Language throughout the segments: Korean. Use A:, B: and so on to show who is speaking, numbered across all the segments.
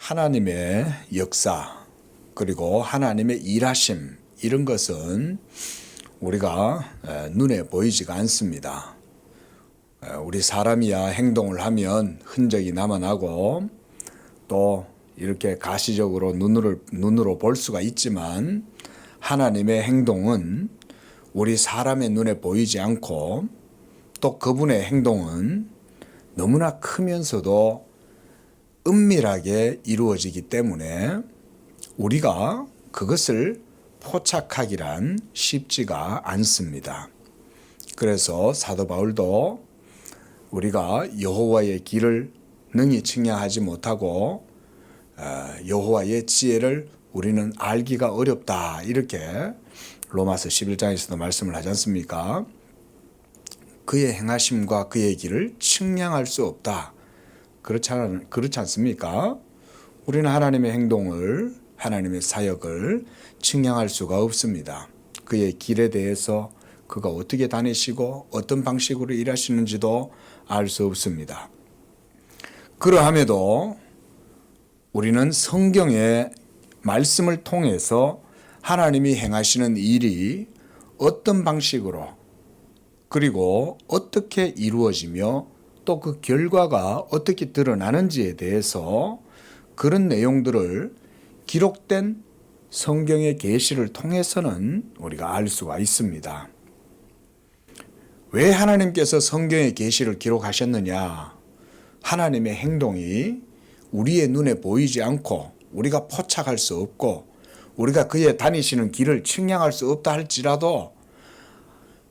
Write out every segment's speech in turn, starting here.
A: 하나님의 역사 그리고 하나님의 일하심 이런 것은 우리가 눈에 보이지가 않습니다. 우리 사람이야 행동을 하면 흔적이 남아나고 또 이렇게 가시적으로 눈으로 볼 수가 있지만 하나님의 행동은 우리 사람의 눈에 보이지 않고 또 그분의 행동은 너무나 크면서도 은밀하게 이루어지기 때문에 우리가 그것을 포착하기란 쉽지가 않습니다. 그래서 사도 바울도 우리가 여호와의 길을 능히 측량하지 못하고 여호와의 지혜를 우리는 알기가 어렵다 이렇게 로마서 11장에서도 말씀을 하지 않습니까? 그의 행하심과 그의 길을 측량할 수 없다. 그렇지 않습니까? 우리는 하나님의 행동을 하나님의 사역을 측량할 수가 없습니다. 그의 길에 대해서 그가 어떻게 다니시고 어떤 방식으로 일하시는지도 알 수 없습니다. 그러함에도 우리는 성경의 말씀을 통해서 하나님이 행하시는 일이 어떤 방식으로 그리고 어떻게 이루어지며 또 그 결과가 어떻게 드러나는지에 대해서 그런 내용들을 기록된 성경의 계시를 통해서는 우리가 알 수가 있습니다. 왜 하나님께서 성경의 계시를 기록하셨느냐? 하나님의 행동이 우리의 눈에 보이지 않고 우리가 포착할 수 없고 우리가 그의 다니시는 길을 측량할 수 없다 할지라도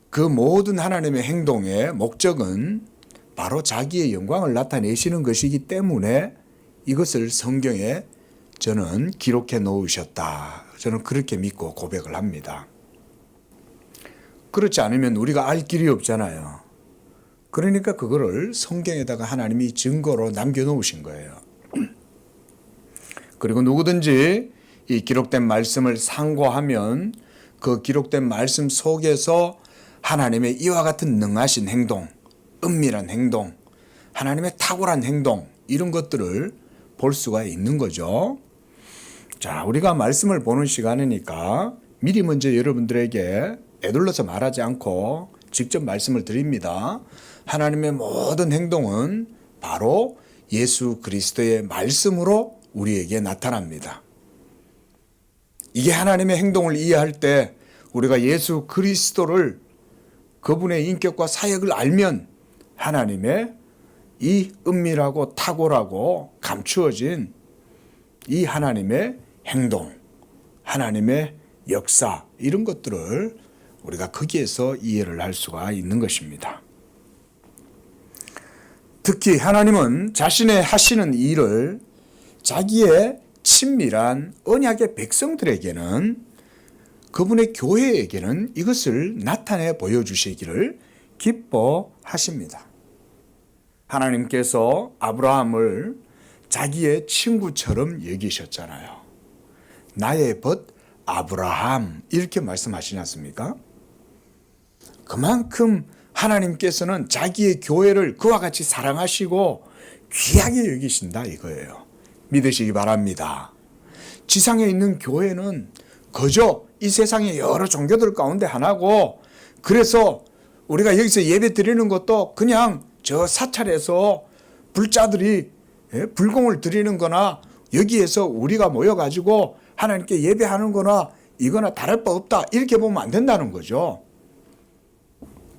A: 그 모든 하나님의 행동의 목적은 바로 자기의 영광을 나타내시는 것이기 때문에 이것을 성경에 저는 기록해 놓으셨다. 저는 그렇게 믿고 고백을 합니다. 그렇지 않으면 우리가 알 길이 없잖아요. 그러니까 그거를 성경에다가 하나님이 증거로 남겨놓으신 거예요. 그리고 누구든지 이 기록된 말씀을 상고하면 그 기록된 말씀 속에서 하나님의 이와 같은 능하신 행동, 은밀한 행동, 하나님의 탁월한 행동 이런 것들을 볼 수가 있는 거죠. 자, 우리가 말씀을 보는 시간이니까 미리 먼저 여러분들에게 애둘러서 말하지 않고 직접 말씀을 드립니다. 하나님의 모든 행동은 바로 예수 그리스도의 말씀으로 우리에게 나타납니다. 이게 하나님의 행동을 이해할 때 우리가 예수 그리스도를 그분의 인격과 사역을 알면 하나님의 이 은밀하고 탁월하고 감추어진 이 하나님의 행동, 하나님의 역사 이런 것들을 우리가 거기에서 이해를 할 수가 있는 것입니다. 특히 하나님은 자신의 하시는 일을 자기의 친밀한 언약의 백성들에게는 그분의 교회에게는 이것을 나타내 보여주시기를 기뻐하십니다. 하나님께서 아브라함을 자기의 친구처럼 여기셨잖아요. 나의 벗 아브라함 이렇게 말씀하시지 않습니까? 그만큼 하나님께서는 자기의 교회를 그와 같이 사랑하시고 귀하게 여기신다 이거예요. 믿으시기 바랍니다. 지상에 있는 교회는 그저 이 세상의 여러 종교들 가운데 하나고 그래서 우리가 여기서 예배 드리는 것도 그냥 저 사찰에서 불자들이 불공을 드리는 거나 여기에서 우리가 모여가지고 하나님께 예배하는 거나 이거나 다를 바 없다 이렇게 보면 안 된다는 거죠.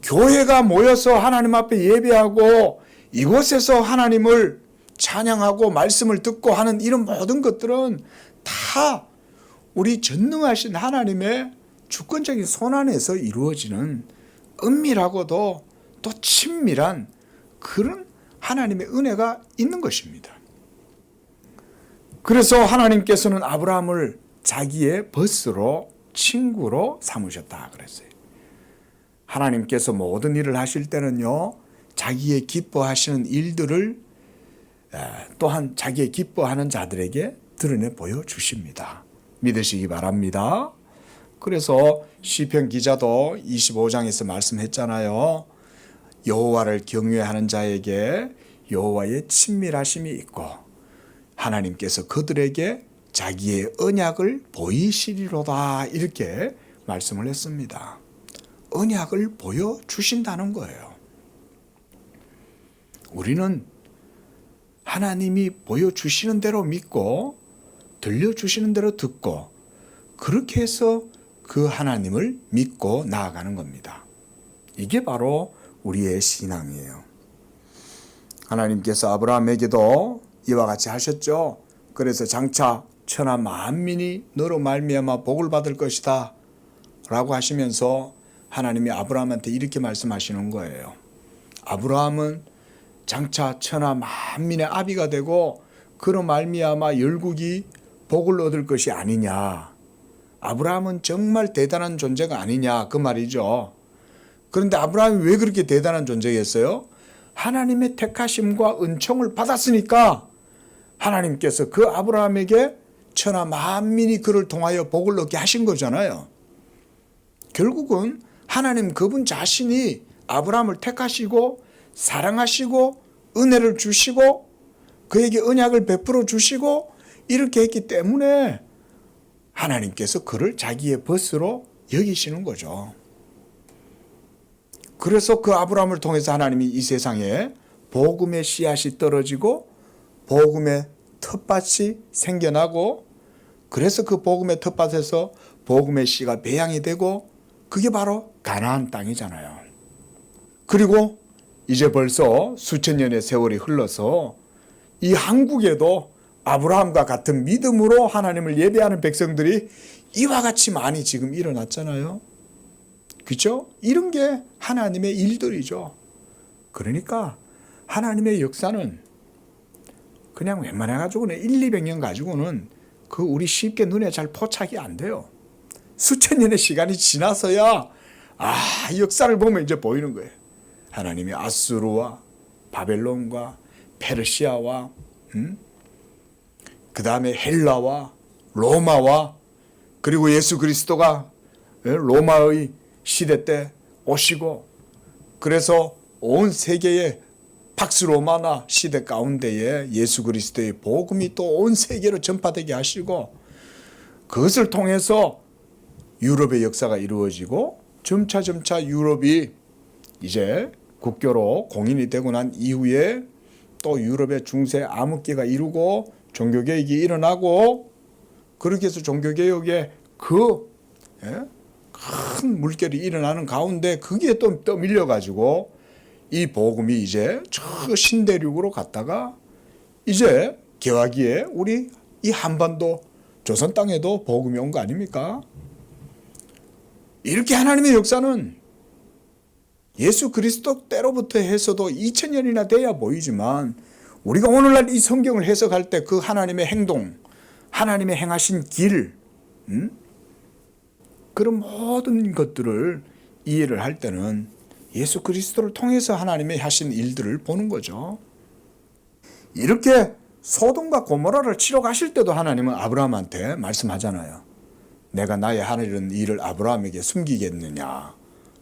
A: 교회가 모여서 하나님 앞에 예배하고 이곳에서 하나님을 찬양하고 말씀을 듣고 하는 이런 모든 것들은 다 우리 전능하신 하나님의 주권적인 손 안에서 이루어지는 은밀하고도 또 친밀한 그런 하나님의 은혜가 있는 것입니다. 그래서 하나님께서는 아브라함을 자기의 벗으로 친구로 삼으셨다 그랬어요. 하나님께서 모든 일을 하실 때는요, 자기의 기뻐하시는 일들을 또한 자기의 기뻐하는 자들에게 드러내 보여주십니다. 믿으시기 바랍니다. 그래서 시편 기자도 25장에서 말씀했잖아요. 여호와를 경외하는 자에게 여호와의 친밀하심이 있고 하나님께서 그들에게 자기의 언약을 보이시리로다 이렇게 말씀을 했습니다. 언약을 보여주신다는 거예요. 우리는 하나님이 보여주시는 대로 믿고 들려주시는 대로 듣고 그렇게 해서 그 하나님을 믿고 나아가는 겁니다. 이게 바로 우리의 신앙이에요. 하나님께서 아브라함에게도 이와 같이 하셨죠. 그래서 장차 천하 만민이 너로 말미암아 복을 받을 것이다 라고 하시면서 하나님이 아브라함한테 이렇게 말씀하시는 거예요. 아브라함은 장차 천하 만민의 아비가 되고 그로 말미암아 열국이 복을 얻을 것이 아니냐. 아브라함은 정말 대단한 존재가 아니냐 그 말이죠. 그런데 아브라함이 왜 그렇게 대단한 존재겠어요? 하나님의 택하심과 은총을 받았으니까 하나님께서 그 아브라함에게 천하 만민이 그를 통하여 복을 얻게 하신 거잖아요. 결국은 하나님 그분 자신이 아브라함을 택하시고 사랑하시고 은혜를 주시고 그에게 언약을 베풀어 주시고 이렇게 했기 때문에 하나님께서 그를 자기의 벗으로 여기시는 거죠. 그래서 그 아브라함을 통해서 하나님이 이 세상에 복음의 씨앗이 떨어지고 복음의 텃밭이 생겨나고 그래서 그 복음의 텃밭에서 복음의 씨가 배양이 되고 그게 바로 가나안 땅이잖아요. 그리고 이제 벌써 수천 년의 세월이 흘러서 이 한국에도 아브라함과 같은 믿음으로 하나님을 예배하는 백성들이 이와 같이 많이 지금 일어났잖아요. 그렇죠? 이런 게 하나님의 일들이죠. 그러니까 하나님의 역사는 그냥 웬만해가지고는 1,200년 가지고는 그 우리 쉽게 눈에 잘 포착이 안 돼요. 수천 년의 시간이 지나서야 역사를 보면 이제 보이는 거예요. 하나님이 아수르와 바벨론과 페르시아와 그 다음에 헬라와 로마와 그리고 예수 그리스도가 로마의 시대 때 오시고 그래서 온 세계의 팍스로마나 시대 가운데에 예수 그리스도의 복음이 또 온 세계로 전파되게 하시고 그것을 통해서 유럽의 역사가 이루어지고 점차 유럽이 이제 국교로 공인이 되고 난 이후에 또 유럽의 중세 암흑기가 이루고 종교개혁이 일어나고 그렇게 해서 종교개혁의 큰 물결이 일어나는 가운데 그게 또 떠밀려가지고 이 복음이 이제 저 신대륙으로 갔다가 이제 개화기에 우리 이 한반도 조선 땅에도 복음이 온 거 아닙니까? 이렇게 하나님의 역사는 예수 그리스도 때로부터 해서도 2000년이나 돼야 보이지만 우리가 오늘날 이 성경을 해석할 때 그 하나님의 행동, 하나님의 행하신 길, 그런 모든 것들을 이해를 할 때는 예수 그리스도를 통해서 하나님의 하신 일들을 보는 거죠. 이렇게 소돔과 고모라를 치러 가실 때도 하나님은 아브라함한테 말씀하잖아요. 내가 나의 하는 일을 아브라함에게 숨기겠느냐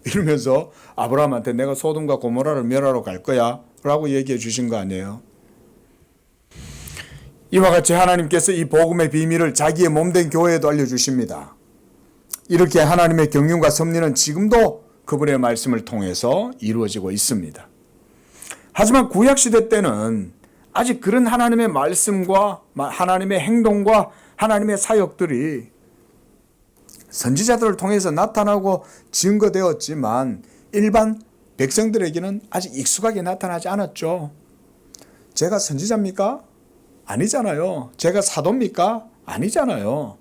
A: 이러면서 아브라함한테 내가 소돔과 고모라를 멸하러 갈 거야 라고 얘기해 주신 거 아니에요. 이와 같이 하나님께서 이 복음의 비밀을 자기의 몸된 교회에도 알려주십니다. 이렇게 하나님의 경륜과 섭리는 지금도 그분의 말씀을 통해서 이루어지고 있습니다. 하지만 구약시대 때는 아직 그런 하나님의 말씀과 하나님의 행동과 하나님의 사역들이 선지자들을 통해서 나타나고 증거되었지만 일반 백성들에게는 아직 익숙하게 나타나지 않았죠. 제가 선지자입니까? 아니잖아요. 제가 사도입니까? 아니잖아요.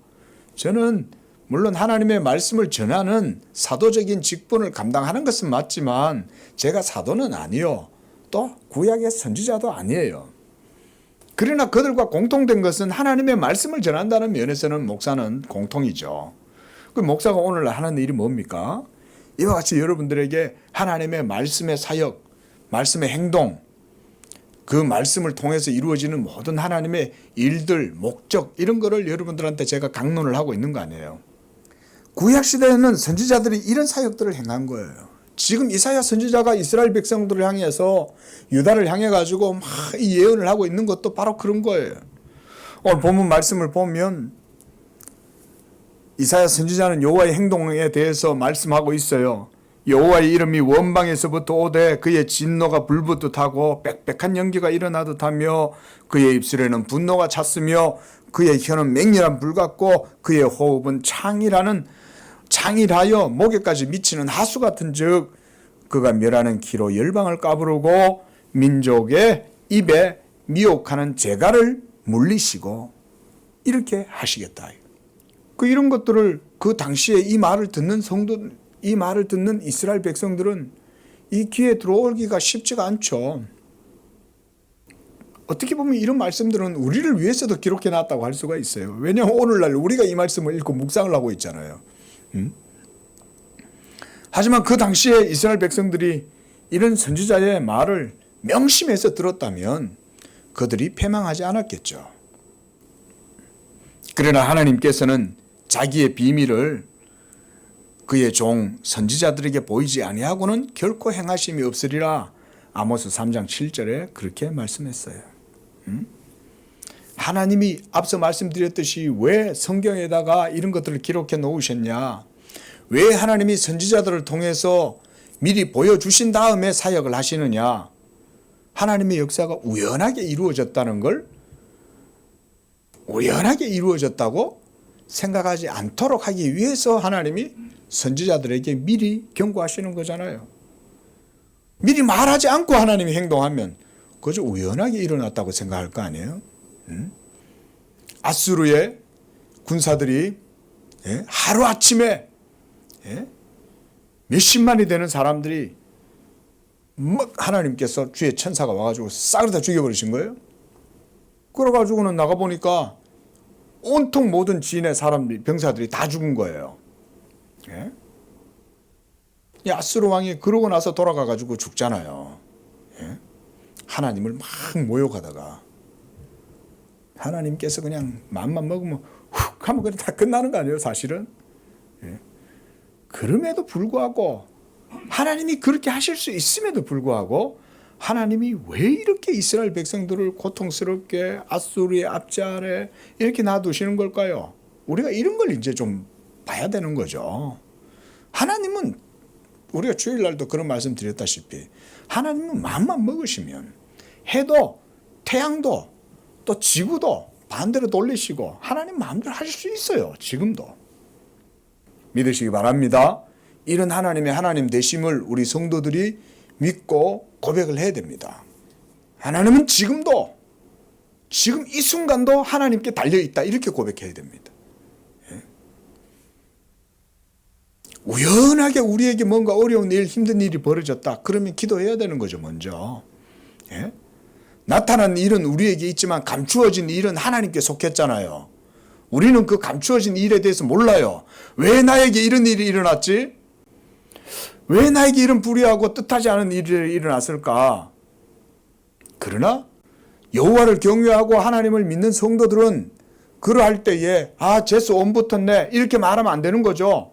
A: 저는 물론 하나님의 말씀을 전하는 사도적인 직분을 감당하는 것은 맞지만 제가 사도는 아니요. 또 구약의 선지자도 아니에요. 그러나 그들과 공통된 것은 하나님의 말씀을 전한다는 면에서는 목사는 공통이죠. 그 목사가 오늘 하는 일이 뭡니까? 이와 같이 여러분들에게 하나님의 말씀의 사역, 말씀의 행동, 그 말씀을 통해서 이루어지는 모든 하나님의 일들, 목적 이런 거를 여러분들한테 제가 강론을 하고 있는 거 아니에요. 구약시대에는 선지자들이 이런 사역들을 행한 거예요. 지금 이사야 선지자가 이스라엘 백성들을 향해서 유다를 향해 가지고 막 이 예언을 하고 있는 것도 바로 그런 거예요. 오늘 본문 말씀을 보면 이사야 선지자는 여호와의 행동에 대해서 말씀하고 있어요. 여호와의 이름이 원방에서부터 오되 그의 진노가 불붙듯 하고 빽빽한 연기가 일어나듯 하며 그의 입술에는 분노가 찼으며 그의 혀는 맹렬한 불 같고 그의 호흡은 창일하여 목에까지 미치는 하수 같은 즉 그가 멸하는 키로 열방을 까부르고 민족의 입에 미혹하는 재갈을 물리시고 이렇게 하시겠다. 이런 것들을 그 당시에 이 말을 듣는 이 말을 듣는 이스라엘 백성들은 이 귀에 들어오기가 쉽지가 않죠. 어떻게 보면 이런 말씀들은 우리를 위해서도 기록해 놨다고 할 수가 있어요. 왜냐하면 오늘날 우리가 이 말씀을 읽고 묵상을 하고 있잖아요. 하지만 그 당시에 이스라엘 백성들이 이런 선지자의 말을 명심해서 들었다면 그들이 패망하지 않았겠죠. 그러나 하나님께서는 자기의 비밀을 그의 종 선지자들에게 보이지 아니하고는 결코 행하심이 없으리라 아모스 3장 7절에 그렇게 말씀했어요. 하나님이 앞서 말씀드렸듯이 왜 성경에다가 이런 것들을 기록해 놓으셨냐? 왜 하나님이 선지자들을 통해서 미리 보여주신 다음에 사역을 하시느냐? 하나님의 역사가 우연하게 이루어졌다는 걸 우연하게 이루어졌다고 생각하지 않도록 하기 위해서 하나님이 선지자들에게 미리 경고하시는 거잖아요. 미리 말하지 않고 하나님이 행동하면 그저 우연하게 일어났다고 생각할 거 아니에요? 아수르의 군사들이 하루아침에 몇십만이 되는 사람들이 하나님께서 주의 천사가 와가지고 싹을 다 죽여버리신 거예요. 그래가지고는 나가보니까 온통 모든 지인의 사람들이 병사들이 다 죽은 거예요. 이 아수르 왕이 그러고 나서 돌아가가지고 죽잖아요. 하나님을 막 모욕하다가 하나님께서 그냥 맘만 먹으면 훅 하면 그냥 다 끝나는 거 아니에요, 사실은? 그럼에도 불구하고 하나님이 그렇게 하실 수 있음에도 불구하고 하나님이 왜 이렇게 이스라엘 백성들을 고통스럽게 아수르의 압제 아래 이렇게 놔두시는 걸까요? 우리가 이런 걸 이제 좀 봐야 되는 거죠. 하나님은 우리가 주일날도 그런 말씀 드렸다시피 하나님은 마음만 먹으시면 해도 태양도 또 지구도 반대로 돌리시고 하나님 마음대로 하실 수 있어요. 지금도. 믿으시기 바랍니다. 이런 하나님의 하나님 되심을 우리 성도들이 믿고 고백을 해야 됩니다. 하나님은 지금도 지금 이 순간도 하나님께 달려있다 이렇게 고백해야 됩니다. 우연하게 우리에게 뭔가 어려운 일, 힘든 일이 벌어졌다. 그러면 기도해야 되는 거죠, 먼저. 나타난 일은 우리에게 있지만 감추어진 일은 하나님께 속했잖아요. 우리는 그 감추어진 일에 대해서 몰라요. 왜 나에게 이런 일이 일어났지? 왜 나에게 이런 불의하고 뜻하지 않은 일이 일어났을까? 그러나 여호와를 경외하고 하나님을 믿는 성도들은 그러할 때에 재수 온 붙었네 이렇게 말하면 안 되는 거죠.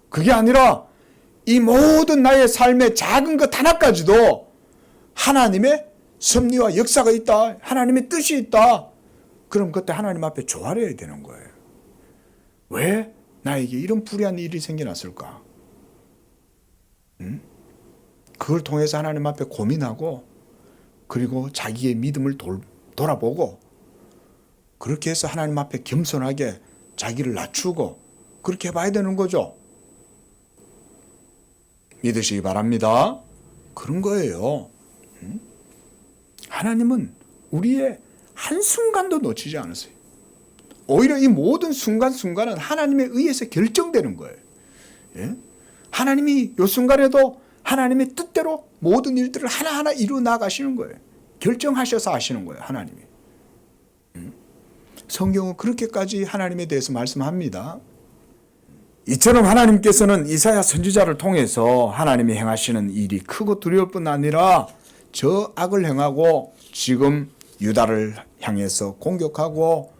A: 그게 아니라 이 모든 나의 삶의 작은 것 하나까지도 하나님의 섭리와 역사가 있다. 하나님의 뜻이 있다. 그럼 그때 하나님 앞에 조아려야 되는 거예요. 왜 나에게 이런 불의한 일이 생겨났을까? 그걸 통해서 하나님 앞에 고민하고 그리고 자기의 믿음을 돌아보고 그렇게 해서 하나님 앞에 겸손하게 자기를 낮추고 그렇게 해봐야 되는 거죠. 믿으시기 바랍니다. 그런 거예요. 하나님은 우리의 한순간도 놓치지 않으세요. 오히려 이 모든 순간순간은 하나님에 의해서 결정되는 거예요. 하나님이 이 순간에도 하나님의 뜻대로 모든 일들을 하나하나 이루어 나가시는 거예요. 결정하셔서 하시는 거예요, 하나님이. 성경은 그렇게까지 하나님에 대해서 말씀합니다. 이처럼 하나님께서는 이사야 선지자를 통해서 하나님이 행하시는 일이 크고 두려울 뿐 아니라 저 악을 행하고 지금 유다를 향해서 공격하고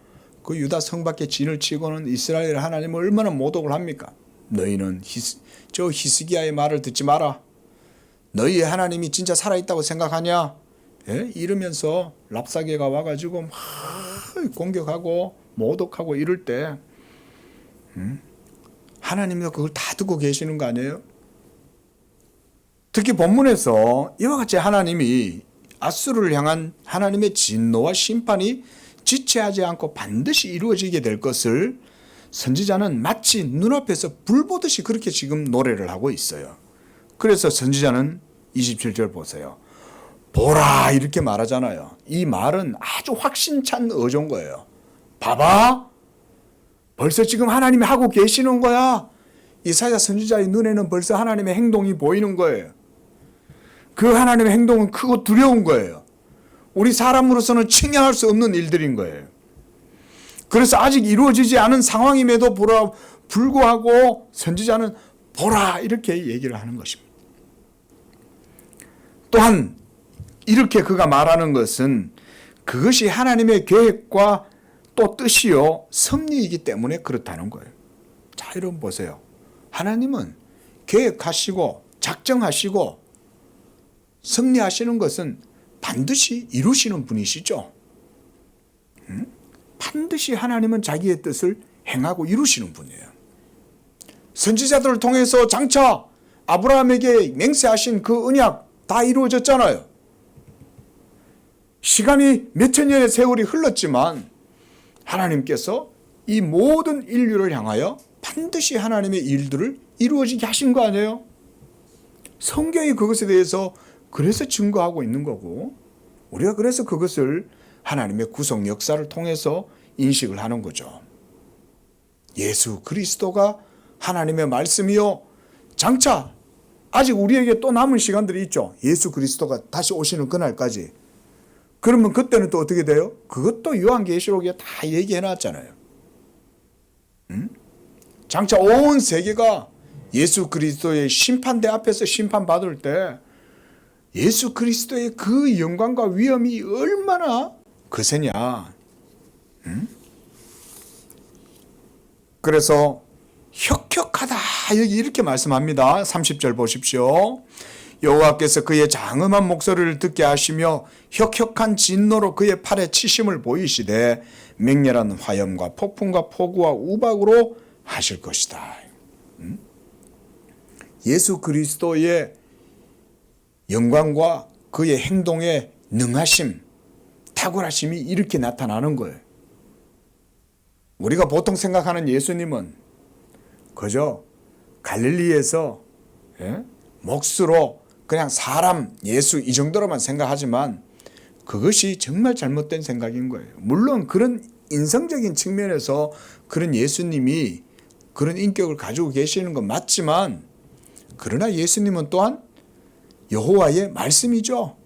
A: 그 유다 성 밖에 진을 치고는 이스라엘 하나님을 얼마나 모독을 합니까? 너희는 저 히스기야의 말을 듣지 마라. 너희의 하나님이 진짜 살아있다고 생각하냐? 이러면서 랍사게가 와가지고 막 공격하고 모독하고 이럴 때 하나님도 그걸 다 듣고 계시는 거 아니에요? 특히 본문에서 이와 같이 하나님이 앗수르를 향한 하나님의 진노와 심판이 지체하지 않고 반드시 이루어지게 될 것을 선지자는 마치 눈앞에서 불 보듯이 그렇게 지금 노래를 하고 있어요. 그래서 선지자는 27절 보세요. 보라 이렇게 말하잖아요. 이 말은 아주 확신찬 어조인 거예요. 봐봐, 벌써 지금 하나님이 하고 계시는 거야. 이사야 선지자의 눈에는 벌써 하나님의 행동이 보이는 거예요. 그 하나님의 행동은 크고 두려운 거예요. 우리 사람으로서는 측량할 수 없는 일들인 거예요. 그래서 아직 이루어지지 않은 상황임에도 불구하고 선지자는 보라 이렇게 얘기를 하는 것입니다. 또한 이렇게 그가 말하는 것은 그것이 하나님의 계획과 또 뜻이요 섭리이기 때문에 그렇다는 거예요. 자, 여러분 보세요. 하나님은 계획하시고 작정하시고 섭리하시는 것은 반드시 이루시는 분이시죠. 반드시 하나님은 자기의 뜻을 행하고 이루시는 분이에요. 선지자들을 통해서 장차 아브라함에게 맹세하신 그 언약 다 이루어졌잖아요. 시간이 몇천 년의 세월이 흘렀지만 하나님께서 이 모든 인류를 향하여 반드시 하나님의 일들을 이루어지게 하신 거 아니에요? 성경이 그것에 대해서 그래서 증거하고 있는 거고 우리가 그래서 그것을 하나님의 구속 역사를 통해서 인식을 하는 거죠. 예수 그리스도가 하나님의 말씀이요 장차 아직 우리에게 또 남은 시간들이 있죠. 예수 그리스도가 다시 오시는 그날까지. 그러면 그때는 또 어떻게 돼요? 그것도 요한계시록에 다 얘기해 놨잖아요. 장차 온 세계가 예수 그리스도의 심판대 앞에서 심판받을 때 예수 그리스도의 그 영광과 위엄이 얼마나 거세냐. 그래서 혁혁하다 여기 이렇게 말씀합니다. 30절 보십시오. 여호와께서 그의 장엄한 목소리를 듣게 하시며 혁혁한 진노로 그의 팔에 치심을 보이시되 맹렬한 화염과 폭풍과 폭우와 우박으로 하실 것이다. 예수 그리스도의 영광과 그의 행동에 능하심, 탁월하심이 이렇게 나타나는 거예요. 우리가 보통 생각하는 예수님은 그저 갈릴리에서 몫으로 그냥 사람 예수 이 정도로만 생각하지만 그것이 정말 잘못된 생각인 거예요. 물론 그런 인성적인 측면에서 그런 예수님이 그런 인격을 가지고 계시는 건 맞지만 그러나 예수님은 또한 여호와의 말씀이죠.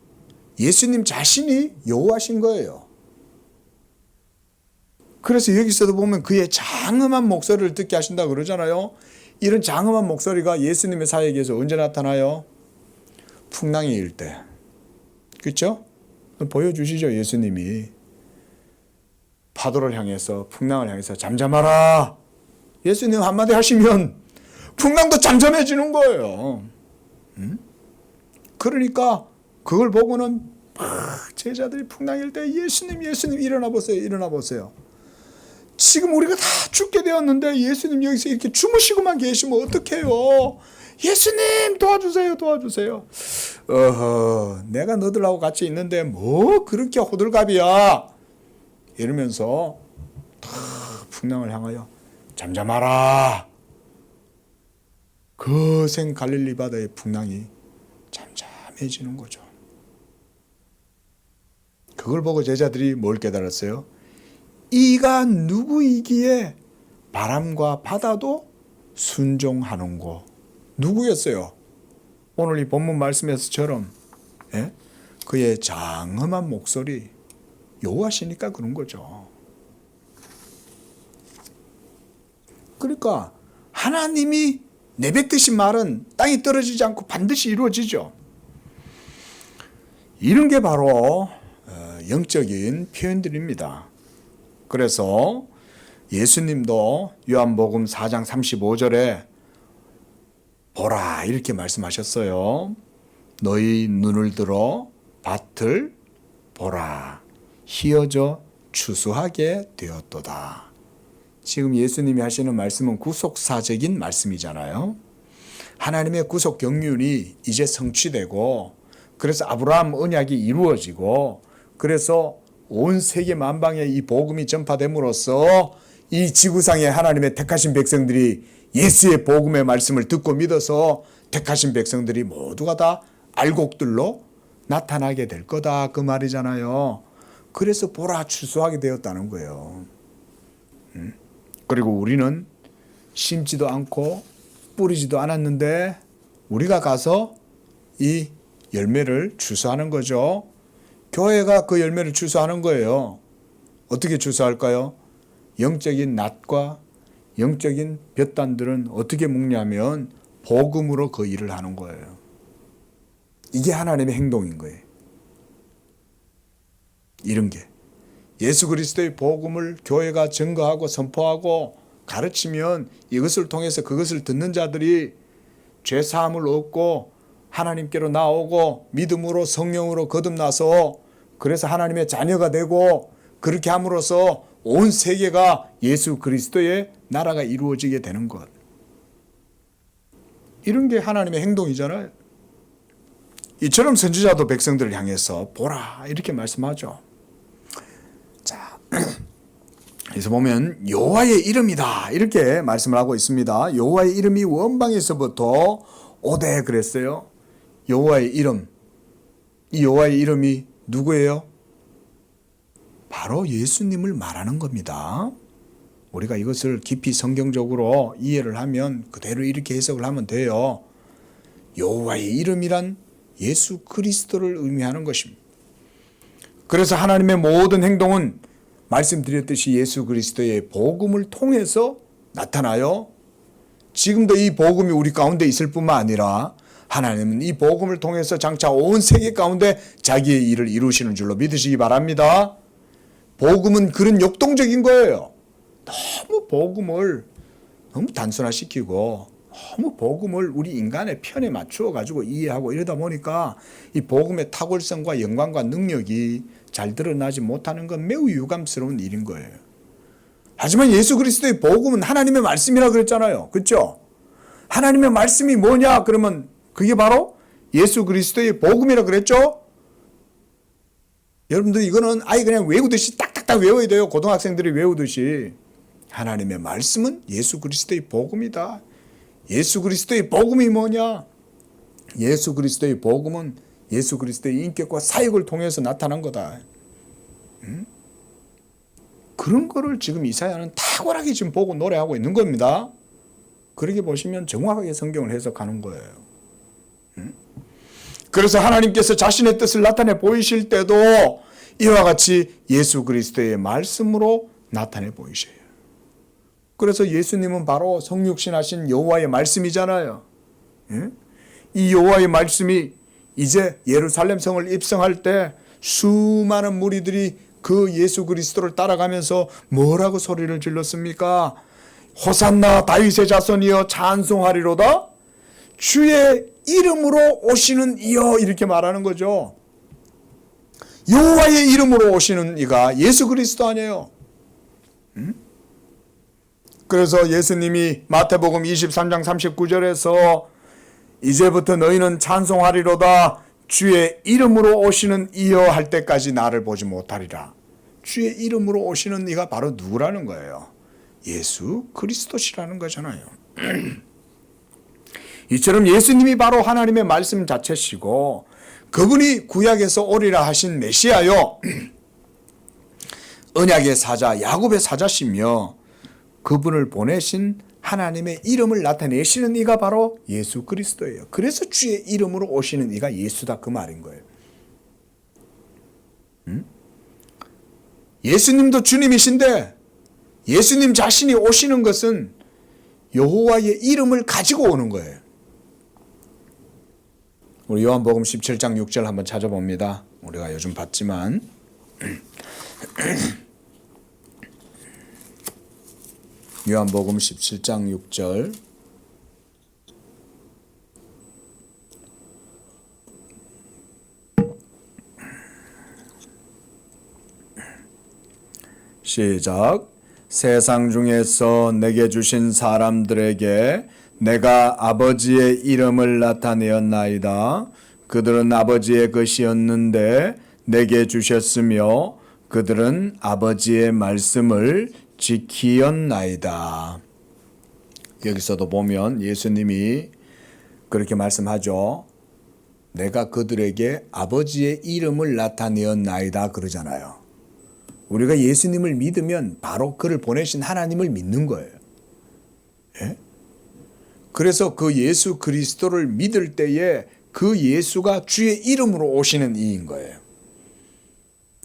A: 예수님 자신이 여호와신 거예요. 그래서 여기서도 보면 그의 장엄한 목소리를 듣게 하신다 그러잖아요. 이런 장엄한 목소리가 예수님의 사역에서 언제 나타나요? 풍랑이 일 때. 그렇죠? 보여주시죠. 예수님이 파도를 향해서 풍랑을 향해서 잠잠하라. 예수님 한마디 하시면 풍랑도 잠잠해지는 거예요. 그러니까 그걸 보고는 제자들이 풍랑일 때 예수님 일어나 보세요. 일어나 보세요. 지금 우리가 다 죽게 되었는데 예수님 여기서 이렇게 주무시고만 계시면 어떡해요? 예수님 도와주세요. 도와주세요. 내가 너들하고 같이 있는데 뭐 그렇게 호들갑이야. 이러면서 다 풍랑을 향하여 잠잠하라. 거센 갈릴리 바다의 풍랑이 잠잠해지는 거죠. 그걸 보고 제자들이 뭘 깨달았어요? 이가 누구이기에 바람과 바다도 순종하는고. 누구였어요? 오늘 이 본문 말씀에서처럼 그의 장엄한 목소리 여호와시니까 그런 거죠. 그러니까 하나님이 내뱉으신 말은 땅이 떨어지지 않고 반드시 이루어지죠. 이런 게 바로 영적인 표현들입니다. 그래서 예수님도 요한복음 4장 35절에 보라 이렇게 말씀하셨어요. 너희 눈을 들어 밭을 보라. 희어져 추수하게 되었도다. 지금 예수님이 하시는 말씀은 구속사적인 말씀이잖아요. 하나님의 구속 경륜이 이제 성취되고, 그래서 아브라함 언약이 이루어지고, 그래서 온 세계 만방에 이 복음이 전파됨으로써 이 지구상의 하나님의 택하신 백성들이 예수의 복음의 말씀을 듣고 믿어서 택하신 백성들이 모두가 다 알곡들로 나타나게 될 거다, 그 말이잖아요. 그래서 보라, 추수하게 되었다는 거예요. 그리고 우리는 심지도 않고 뿌리지도 않았는데 우리가 가서 이 열매를 추수하는 거죠. 교회가 그 열매를 추수하는 거예요. 어떻게 추수할까요? 영적인 낫과 영적인 볕단들은 어떻게 먹냐면 복음으로 그 일을 하는 거예요. 이게 하나님의 행동인 거예요. 이런 게 예수 그리스도의 복음을 교회가 증거하고 선포하고 가르치면 이것을 통해서 그것을 듣는 자들이 죄 사함을 얻고 하나님께로 나오고 믿음으로 성령으로 거듭나서 그래서 하나님의 자녀가 되고, 그렇게 함으로써 온 세계가 예수 그리스도의 나라가 이루어지게 되는 것. 이런 게 하나님의 행동이잖아요. 이처럼 선지자도 백성들을 향해서 보라 이렇게 말씀하죠. 자, 그래서 보면 여호와의 이름이다 이렇게 말씀을 하고 있습니다. 여호와의 이름이 원방에서부터 오되 그랬어요. 여호와의 이름, 이 여호와의 이름이 누구예요? 바로 예수님을 말하는 겁니다. 우리가 이것을 깊이 성경적으로 이해를 하면 그대로 이렇게 해석을 하면 돼요. 여호와의 이름이란 예수 그리스도를 의미하는 것입니다. 그래서 하나님의 모든 행동은 말씀드렸듯이 예수 그리스도의 복음을 통해서 나타나요. 지금도 이 복음이 우리 가운데 있을 뿐만 아니라 하나님은 이 복음을 통해서 장차 온 세계 가운데 자기의 일을 이루시는 줄로 믿으시기 바랍니다. 복음은 그런 역동적인 거예요. 너무 복음을 너무 단순화시키고 너무 복음을 우리 인간의 편에 맞추어 가지고 이해하고 이러다 보니까 이 복음의 탁월성과 영광과 능력이 잘 드러나지 못하는 건 매우 유감스러운 일인 거예요. 하지만 예수 그리스도의 복음은 하나님의 말씀이라 그랬잖아요. 그렇죠? 하나님의 말씀이 뭐냐? 그러면 그게 바로 예수 그리스도의 복음이라 그랬죠? 여러분들 이거는 아예 그냥 외우듯이 딱딱딱 외워야 돼요. 고등학생들이 외우듯이. 하나님의 말씀은 예수 그리스도의 복음이다. 예수 그리스도의 복음이 뭐냐? 예수 그리스도의 복음은 예수 그리스도의 인격과 사역을 통해서 나타난 거다. 그런 거를 지금 이사야는 탁월하게 지금 보고 노래하고 있는 겁니다. 그렇게 보시면 정확하게 성경을 해석하는 거예요. 그래서 하나님께서 자신의 뜻을 나타내 보이실 때도 이와 같이 예수 그리스도의 말씀으로 나타내 보이셔요. 그래서 예수님은 바로 성육신하신 여호와의 말씀이잖아요. 이 여호와의 말씀이 이제 예루살렘 성을 입성할 때 수많은 무리들이 그 예수 그리스도를 따라가면서 뭐라고 소리를 질렀습니까? 호산나 다윗의 자손이여 찬송하리로다. 주의 이름으로 오시는 이여, 이렇게 말하는 거죠. 여호와의 이름으로 오시는 이가 예수 그리스도 아니에요. 그래서 예수님이 마태복음 23장 39절에서 이제부터 너희는 찬송하리로다. 주의 이름으로 오시는 이여 할 때까지 나를 보지 못하리라. 주의 이름으로 오시는 이가 바로 누구라는 거예요? 예수 그리스도시라는 거잖아요. 이처럼 예수님이 바로 하나님의 말씀 자체시고 그분이 구약에서 오리라 하신 메시아요. 언약의 사자, 야곱의 사자시며 그분을 보내신 하나님의 이름을 나타내시는 이가 바로 예수 그리스도예요. 그래서 주의 이름으로 오시는 이가 예수다, 그 말인 거예요. 예수님도 주님이신데 예수님 자신이 오시는 것은 여호와의 이름을 가지고 오는 거예요. 우리 요한복음 17장 6절 한번 찾아봅니다. 우리가 요즘 봤지만 요한복음 17장 6절 시작. 세상 중에서 내게 주신 사람들에게 내가 아버지의 이름을 나타내었나이다. 그들은 아버지의 것이었는데 내게 주셨으며 그들은 아버지의 말씀을 지키었나이다. 여기서도 보면 예수님이 그렇게 말씀하죠. 내가 그들에게 아버지의 이름을 나타내었나이다 그러잖아요. 우리가 예수님을 믿으면 바로 그를 보내신 하나님을 믿는 거예요. 예? 그래서 그 예수 그리스도를 믿을 때에 그 예수가 주의 이름으로 오시는 이인 거예요.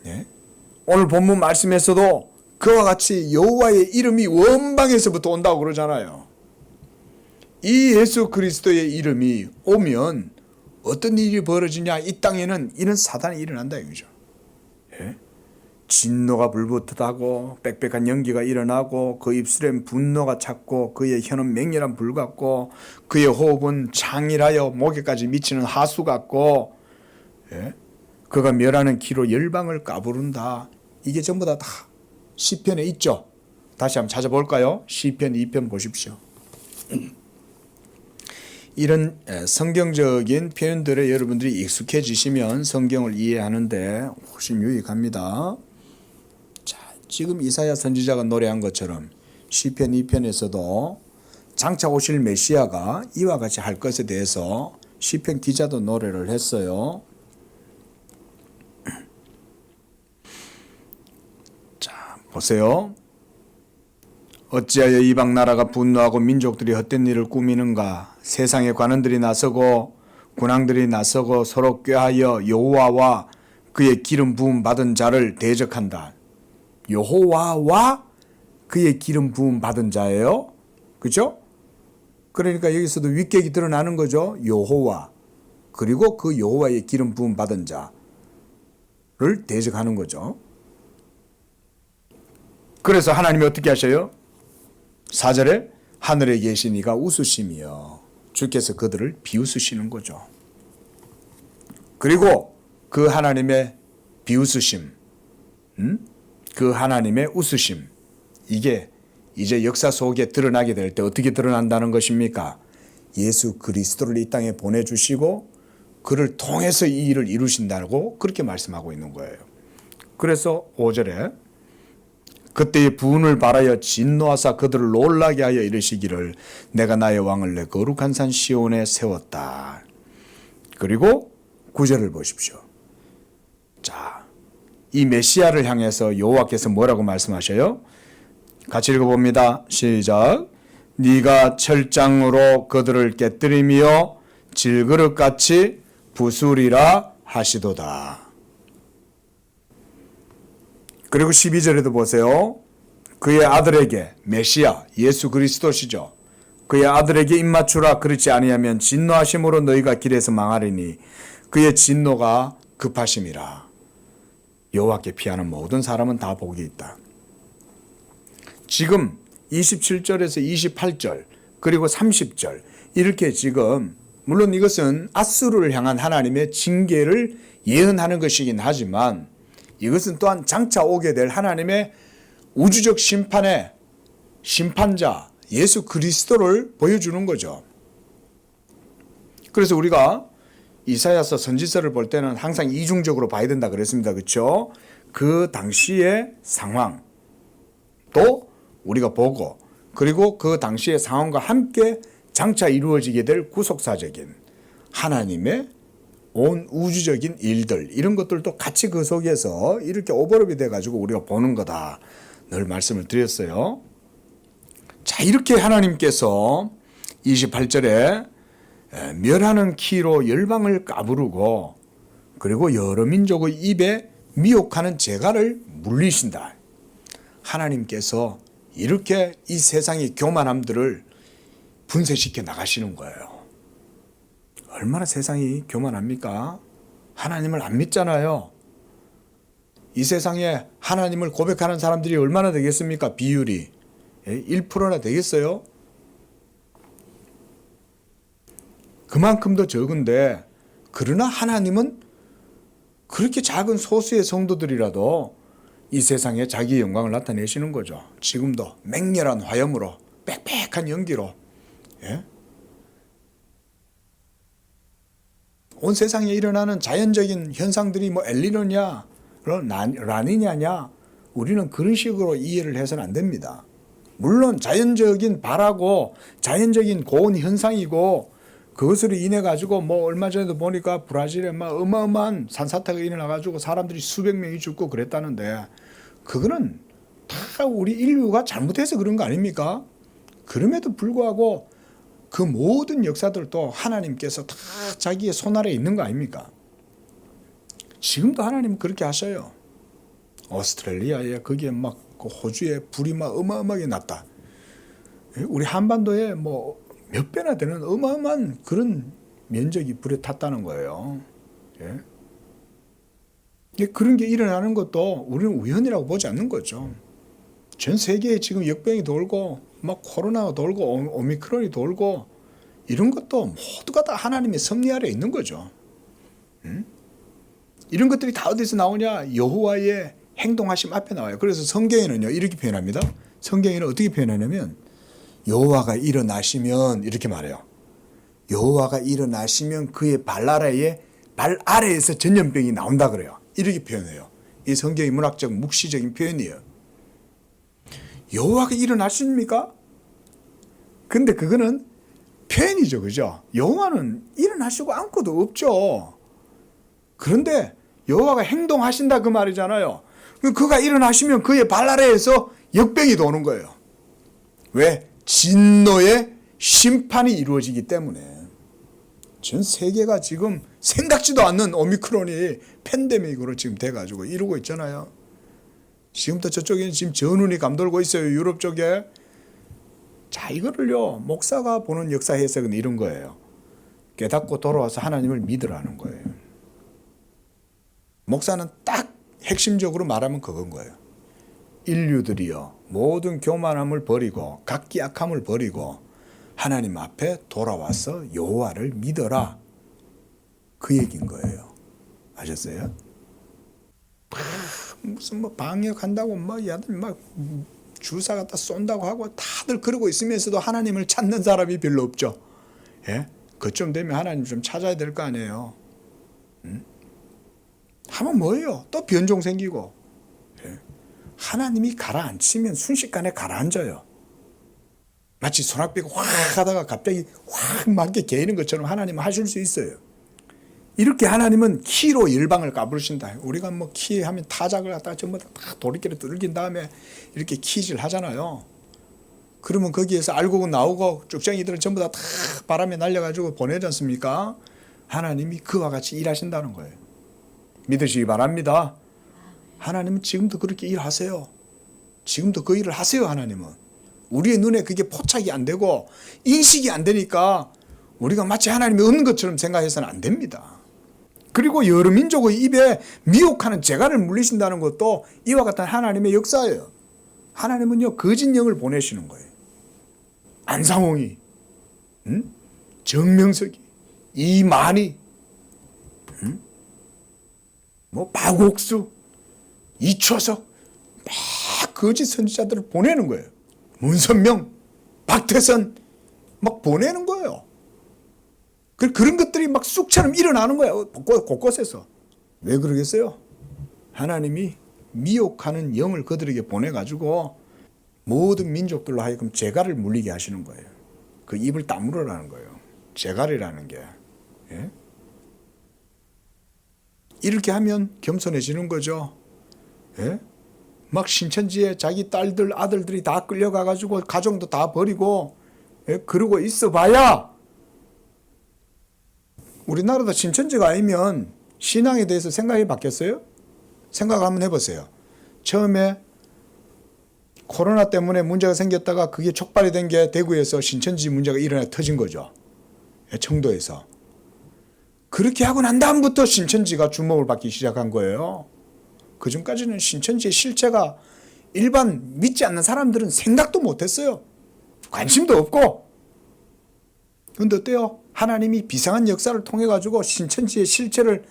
A: 예? 오늘 본문 말씀에서도 그와 같이 여호와의 이름이 원방에서부터 온다고 그러잖아요. 이 예수 그리스도의 이름이 오면 어떤 일이 벌어지냐? 이 땅에는 이런 사단이 일어난다 이거죠. 예? 진노가 불붙하고 빽빽한 연기가 일어나고 그 입술엔 분노가 찼고 그의 혀는 맹렬한 불 같고 그의 호흡은 창일하여 목에까지 미치는 하수 같고 예? 그가 멸하는 키로 열방을 까부른다. 이게 전부 다 시편에 있죠. 다시 한번 찾아볼까요? 시편 2편 보십시오. 이런 성경적인 표현들에 여러분들이 익숙해지시면 성경을 이해하는데 훨씬 유익합니다. 자, 지금 이사야 선지자가 노래한 것처럼 시편 2편에서도 장차 오실 메시아가 이와 같이 할 것에 대해서 시편 기자도 노래를 했어요. 자, 보세요. 어찌하여 이방 나라가 분노하고 민족들이 헛된 일을 꾸미는가? 세상의 관원들이 나서고 군왕들이 나서고 서로 꾀하여 여호와와 그의 기름 부음 받은 자를 대적한다. 여호와와 그의 기름 부음 받은 자예요. 그렇죠? 그러니까 여기서도 윗객이 드러나는 거죠. 여호와 그리고 그 여호와의 기름 부음 받은 자를 대적하는 거죠. 그래서 하나님이 어떻게 하셔요? 4절에 하늘에 계신 이가 웃으시며 주께서 그들을 비웃으시는 거죠. 그리고 그 하나님의 비웃으심, 그 하나님의 웃으심, 이게 이제 역사 속에 드러나게 될 때 어떻게 드러난다는 것입니까? 예수 그리스도를 이 땅에 보내주시고 그를 통해서 이 일을 이루신다고 그렇게 말씀하고 있는 거예요. 그래서 5절에 그때의 분을 바라여 진노하사 그들을 놀라게 하여 이르시기를 내가 나의 왕을 내 거룩한 산 시온에 세웠다. 그리고 9절을 보십시오. 자, 이 메시아를 향해서 여호와께서 뭐라고 말씀하셔요? 같이 읽어봅니다. 시작. 네가 철장으로 그들을 깨뜨리며 질그릇같이 부수리라 하시도다. 그리고 12절에도 보세요. 그의 아들에게 메시아 예수 그리스도시죠. 그의 아들에게 입맞추라. 그렇지 아니하면 진노하심으로 너희가 길에서 망하리니 그의 진노가 급하심이라. 여호와께 피하는 모든 사람은 다 복이 있다. 지금 27절에서 28절 그리고 30절 이렇게 지금 물론 이것은 앗수르를 향한 하나님의 징계를 예언하는 것이긴 하지만 이것은 또한 장차 오게 될 하나님의 우주적 심판의 심판자 예수 그리스도를 보여주는 거죠. 그래서 우리가 이사야서 선지서를 볼 때는 항상 이중적으로 봐야 된다 그랬습니다. 그렇죠? 그 당시의 상황 또 우리가 보고 그리고 그 당시의 상황과 함께 장차 이루어지게 될 구속사적인 하나님의 온 우주적인 일들 이런 것들도 같이 그 속에서 이렇게 오버랩이 돼가지고 우리가 보는 거다 늘 말씀을 드렸어요. 자, 이렇게 하나님께서 28절에 멸하는 키로 열방을 까부르고 그리고 여러 민족의 입에 미혹하는 재갈을 물리신다. 하나님께서 이렇게 이 세상의 교만함들을 분쇄시켜 나가시는 거예요. 얼마나 세상이 교만합니까? 하나님을 안 믿잖아요. 이 세상에 하나님을 고백하는 사람들이 얼마나 되겠습니까? 비율이 1%나 되겠어요? 그만큼 더 적은데 그러나 하나님은 그렇게 작은 소수의 성도들이라도 이 세상에 자기의 영광을 나타내시는 거죠. 지금도 맹렬한 화염으로 빽빽한 연기로 예? 온 세상에 일어나는 자연적인 현상들이 뭐 엘니뇨냐 라니냐냐 우리는 그런 식으로 이해를 해서는 안 됩니다. 물론 자연적인 발하고 자연적인 고온 현상이고 그것으로 인해 가지고 뭐 얼마 전에도 보니까 브라질에 막 어마어마한 산사태가 일어나 가지고 사람들이 수백 명이 죽고 그랬다는데 그거는 다 우리 인류가 잘못해서 그런 거 아닙니까? 그럼에도 불구하고 그 모든 역사들도 하나님께서 다 자기의 손 아래에 있는 거 아닙니까? 지금도 하나님은 그렇게 하셔요. 오스트레일리아에 거기에 막 호주에 불이 막 어마어마하게 났다. 우리 한반도에 뭐 몇 배나 되는 어마어마한 그런 면적이 불에 탔다는 거예요. 예? 그런 게 일어나는 것도 우리는 우연이라고 보지 않는 거죠. 전 세계에 지금 역병이 돌고 막 코로나가 돌고 오미크론이 돌고 이런 것도 모두가 다 하나님의 섭리 아래 있는 거죠. 이런 것들이 다 어디서 나오냐? 여호와의 행동하심 앞에 나와요. 그래서 성경에는요 이렇게 표현합니다. 성경에는 어떻게 표현하냐면 여호와가 일어나시면 이렇게 말해요. 여호와가 일어나시면 그의 발 아래에서 전염병이 나온다 그래요. 이렇게 표현해요. 이 성경의 문학적 묵시적인 표현이에요. 여호와가 일어나십니까? 근데 그거는 표현이죠. 그죠? 여호와는 일어나시고 아무것도 없죠. 그런데 여호와가 행동하신다 그 말이잖아요. 그가 일어나시면 그의 발 아래에서 역병이 도는 거예요. 왜? 진노의 심판이 이루어지기 때문에. 전 세계가 지금 생각지도 않는 오미크론이 팬데믹으로 지금 돼가지고 이러고 있잖아요. 지금도 저쪽에는 지금 전운이 감돌고 있어요. 유럽 쪽에. 자, 이거를요 목사가 보는 역사 해석은 이런 거예요. 깨닫고 돌아와서 하나님을 믿으라는 거예요. 목사는 딱 핵심적으로 말하면 그건 거예요. 인류들이요 모든 교만함을 버리고 각기 악함을 버리고 하나님 앞에 돌아와서 여호와를 믿어라. 그 얘기인 거예요. 아셨어요? 무슨 뭐 방역한다고 뭐 야들 막 주사 갖다 쏜다고 하고 다들 그러고 있으면서도 하나님을 찾는 사람이 별로 없죠. 예? 그쯤 되면 하나님 좀 찾아야 될 거 아니에요. 하면 뭐예요? 또 변종 생기고. 예? 하나님이 가라앉히면 순식간에 가라앉아요. 마치 소낙비가 확 하다가 갑자기 확 맞게 개이는 것처럼 하나님은 하실 수 있어요. 이렇게 하나님은 키로 열방을 까부르신다. 우리가 뭐 키 하면 타작을 갖다가 전부 다 도리끼리 뚫긴 다음에 이렇게 키질 하잖아요. 그러면 거기에서 알곡은 나오고 쭉쟁이들은 전부 다 바람에 날려가지고 보내지 않습니까? 하나님이 그와 같이 일하신다는 거예요. 믿으시기 바랍니다. 하나님은 지금도 그렇게 일하세요. 지금도 그 일을 하세요. 하나님은. 우리의 눈에 그게 포착이 안 되고 인식이 안 되니까 우리가 마치 하나님이 없는 것처럼 생각해서는 안 됩니다. 그리고 여러 민족의 입에 미혹하는 재갈을 물리신다는 것도 이와 같은 하나님의 역사예요. 하나님은요 거짓 영을 보내시는 거예요. 안상홍이, 정명석이, 이만희, 뭐 박옥수, 이초석 막 거짓 선지자들을 보내는 거예요. 문선명, 박태선 막 보내는 거예요. 그런 것들이 막 쑥처럼 일어나는 거예요. 곳곳에서. 왜 그러겠어요? 하나님이 미혹하는 영을 그들에게 보내가지고 모든 민족들로 하여금 재갈을 물리게 하시는 거예요. 그 입을 다물으라는 거예요. 재갈이라는 게. 예? 이렇게 하면 겸손해지는 거죠. 예? 막 신천지에 자기 딸들 아들들이 다 끌려가가지고 가정도 다 버리고 예? 그러고 있어봐야 우리나라도 신천지가 아니면 신앙에 대해서 생각이 바뀌었어요? 생각 한번 해보세요. 처음에 코로나 때문에 문제가 생겼다가 그게 촉발이 된 게 대구에서 신천지 문제가 일어나 터진 거죠. 청도에서. 그렇게 하고 난 다음부터 신천지가 주목을 받기 시작한 거예요. 그전까지는 신천지의 실체가 일반 믿지 않는 사람들은 생각도 못했어요. 관심도 없고. 그런데 어때요? 하나님이 비상한 역사를 통해 가지고 신천지의 실체를